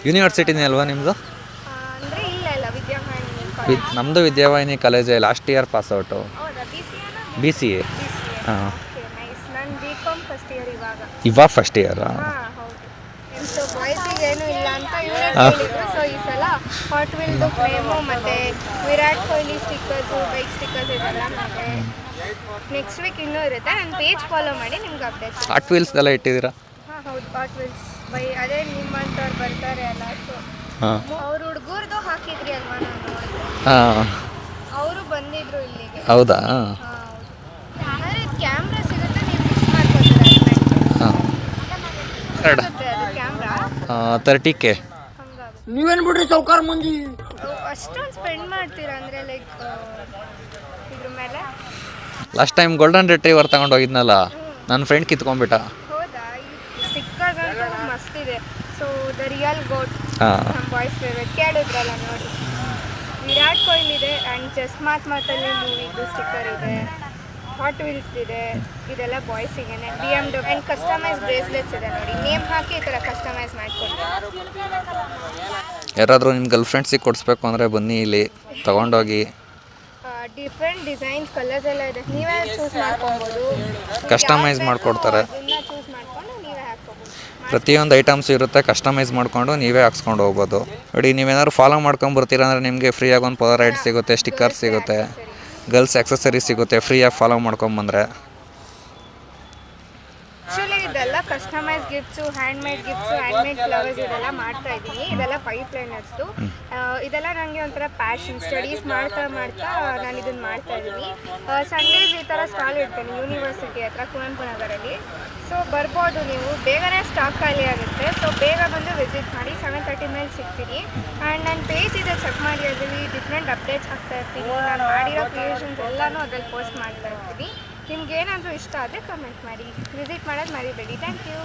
ಯೂನಿವರ್ಸಿಟಿನೇ ಅಲ್ವಾ ನಿಮ್ಮದು? ಅಂದರೆ ಇಲ್ಲ ವಿದ್ಯಾಮಾನ್ ನಮ್ಮದು ವಿದ್ಯಾವಾಹಿನಿ ಕಾಲೇಜೇ, ಲಾಸ್ಟ್ ಇಯರ್ ಪಾಸ್ಔಟು. ಹೌದಾ? B C A. ಹಾಂ, ಓಕೆ, ನೈಸ್. ನಾನು ಬಿ.ಕಾಮ್ ಫಸ್ಟ್ ಇಯರ್ ಇವಾಗ ಫಸ್ಟ್ ಇಯರಾ? ಹಾಂ, ಹೌದು. ಸೊ ಬಾಯ್ಸಿಗೆ ಏನೂ ಇಲ್ಲ ಅಂತ ಇವರೇ ಹೇಳಿದ್ರು. ಸೊ ಈ ಸಲ ಹಾಟ್ ವೀಲ್ದು ಫ್ರೇಮು ಮತ್ತು Virat Kohli stickers, bike stickers ಇದೆಲ್ಲ ಮತ್ತು ನೆಕ್ಸ್ಟ್ ವೀಕ್ ಇನ್ನೂ ಇರುತ್ತೆ. ನನ್ನ ಪೇಜ್ ಫಾಲೋ ಮಾಡಿ, ನಿಮ್ಗೆ ಅಪ್ಡೇಟ್ಸ್. ಹಾಟ್ ವೀಲ್ಸ್ ಎಲ್ಲ ಇಟ್ಟಿದ್ದೀರಾ? ಹಾಂ, ಹೌದು. ಹಾಟ್ ವೀಲ್ಸ್ ಅದೇ ನಿಮ್ಮಂಥವ್ರು ಬರ್ತಾರೆ ಅಲ್ಲ, ಸೊ ಹಾಂ. ಅವ್ರ ಹುಡುಗರ್ದು ಹಾಕಿದ್ರಿ ಅಲ್ವಾ, ನಾನು ನೋಡಿದೆ. ಹಾಂ, ಅವರು ಬಂದಿದ್ರು ಇಲ್ಲಿಗೆ. ಹೌದಾ? ಹಾಂ, ಹೌದು. ಅಂದರೆ ಕ್ಯಾಮ್ರಾ ಸಿಗುತ್ತೆ, ನೀವು ಮಿಸ್ ಮಾಡ್ಕೊತೀರ. ಹಾಂ, ಎರಡು ಅದು ಕ್ಯಾಮ್ರಾ 30K. ಹಂಗಾಗಿ ನೀವೇನು ಬಿಡ್ರಿ ಸೌಕಾರ ಮಂದಿ. ಅಷ್ಟೊಂದು ಸ್ಪೆಂಡ್ ಮಾಡ್ತೀರಾ ಅಂದರೆ ಲೈಕ್ ಇದ್ರ ಮೇಲೆ? ಲಾಸ್ಟ್ ಟೈಮ್ ಗೋಲ್ಡನ್ ರಿಟ್ರೀವರ್ ತಗೊಂಡು ಹೋಗಿದ್ನಲ್ಲ, ನನ್ನ ಫ್ರೆಂಡ್ ಕಿತ್ಕೊಂಡ್ಬಿಟ್ಟ. ಹೌದಾ? ಈ ಸ್ಟಿಕ್ಕರ್ಸ್ ಅಂತೂ ಮಸ್ತ್ ಇದೆ. ಸೊ ದ ರಿಯಲ್ ಗೋಟ್, ಹಾಂ, ನಮ್ಮ ಬಾಯ್ಸ್ ಫೇವ್ರೇಟ್. ಕೇಳಿದ್ರಲ್ಲ ನೋಡಿ, ವಿರಾಟ್ ಕೊಹ್ಲಿ ಇದೆ ಆ್ಯಂಡ್ ಜಸ್ಟ್ ಮಾತಲ್ಲಿ ಮೂವಿದು ಸ್ಟಿಕ್ಕರ್ ಇದೆ, ಹಾಟ್ ವೀಲ್ಸ್ ಇದೆ. ಇದೆಲ್ಲ ಬಾಯ್ಸಿಗೆ. BMW ಆ್ಯಂಡ್ ಕಸ್ಟಮೈಸ್ ಬ್ರೇಸ್ಲೆಟ್ಸ್ ಇದೆ ನೋಡಿ, ನೇಮ್ ಹಾಕಿ ಈ ಥರ ಕಸ್ಟಮೈಸ್ ಮಾಡಿಕೊಡ್ತಾರೆ. ಯಾರಾದರೂ ನಿಮ್ಮ ಗರ್ಲ್ ಫ್ರೆಂಡ್ಸಿಗೆ ಕೊಡಿಸ್ಬೇಕು ಅಂದರೆ ಬನ್ನಿ, ಇಲ್ಲಿ ತೊಗೊಂಡೋಗಿ. ಡಿಫ್ರೆಂಟ್ ಡಿಸೈನ್ಸ್, ಕಲರ್ಸ್ ಎಲ್ಲ ಇದೆ. ನೀವೇ ಚೂಸ್ ಮಾಡ್ಕೊಬೋದು, ಕಸ್ಟಮೈಸ್ ಮಾಡಿಕೊಡ್ತಾರೆ. ಅದನ್ನು ಚೂಸ್ ಮಾಡಿಕೊಂಡು ನೀವೇ ಹಾಕ್ಕೋಬೋದು. ಪ್ರತಿಯೊಂದು ಐಟಮ್ಸ್ ಇರುತ್ತೆ, ಕಸ್ಟಮೈಸ್ ಮಾಡಿಕೊಂಡು ನೀವೇ ಹಾಕ್ಸ್ಕೊಂಡು ಹೋಗ್ಬೋದು. ನೋಡಿ, ನೀವೇನಾದ್ರು ಫಾಲೋ ಮಾಡ್ಕೊಂಬರ್ತೀರ ಅಂದರೆ ನಿಮಗೆ ಫ್ರೀಯಾಗಿ ಒಂದು ಪೋಲರೈಡ್ ಸಿಗುತ್ತೆ, ಸ್ಟಿಕ್ಕರ್ ಸಿಗುತ್ತೆ, ಗರ್ಲ್ಸ್ ಆಕ್ಸೆಸರೀಸ್ ಸಿಗುತ್ತೆ ಫ್ರೀಯಾಗಿ ಫಾಲೋ ಮಾಡ್ಕೊಂಬಂದರೆ. ಆ್ಯಕ್ಚುಲಿ ಇದೆಲ್ಲ customise gifts, handmade gifts, handmade flowers ಇದೆಲ್ಲ ಮಾಡ್ತಾ ಇದ್ದೀನಿ. ಇದೆಲ್ಲ ಪೈಪ್ಲೈನರ್ಸ್ದು. ಇದೆಲ್ಲ ನನಗೆ ಒಂಥರ ಪ್ಯಾಷನ್. ಸ್ಟಡೀಸ್ ಮಾಡ್ತಾ ನಾನು ಇದನ್ನು ಮಾಡ್ತಾ ಇದ್ದೀನಿ. ಸಂಡೇಸ್ ಈ ಥರ ಸ್ಟಾಲ್ ಇಡ್ತೀನಿ ಯೂನಿವರ್ಸಿಟಿ ಹತ್ರ, ಕುವೆಂಪು ನಗರಲ್ಲಿ. ಸೊ ಬರ್ಬೋದು ನೀವು, ಬೇಗನೆ ಸ್ಟಾಕ್ ಖಾಲಿ ಆಗುತ್ತೆ. ಸೊ ಬೇಗ ಬಂದು ವಿಸಿಟ್ ಮಾಡಿ. 7:30 ಮೇಲೆ ಸಿಗ್ತೀನಿ. ಆ್ಯಂಡ್ ನನ್ನ ಪೇಜ್ ಇದೆ, ಚೆಕ್ ಮಾಡಿ. ಅದರಲ್ಲಿ ಡಿಫ್ರೆಂಟ್ ಅಪ್ಡೇಟ್ಸ್ ಆಗ್ತಾ ಇರ್ತೀನಿ. ನಾನು ಮಾಡಿರೋ ಕ್ರಿಯೇಷನ್ಸ್ ಎಲ್ಲನೂ ಅದ್ರಲ್ಲಿ ಪೋಸ್ಟ್ ಮಾಡ್ತಾ ಇರ್ತೀನಿ. ನಿಮ್ಗೆ ಏನಾದರೂ ಇಷ್ಟ ಆದರೆ ಕಮೆಂಟ್ ಮಾಡಿ. ವಿಸಿಟ್ ಮಾಡೋದು ಮರಿಬೇಡಿ. Thank you.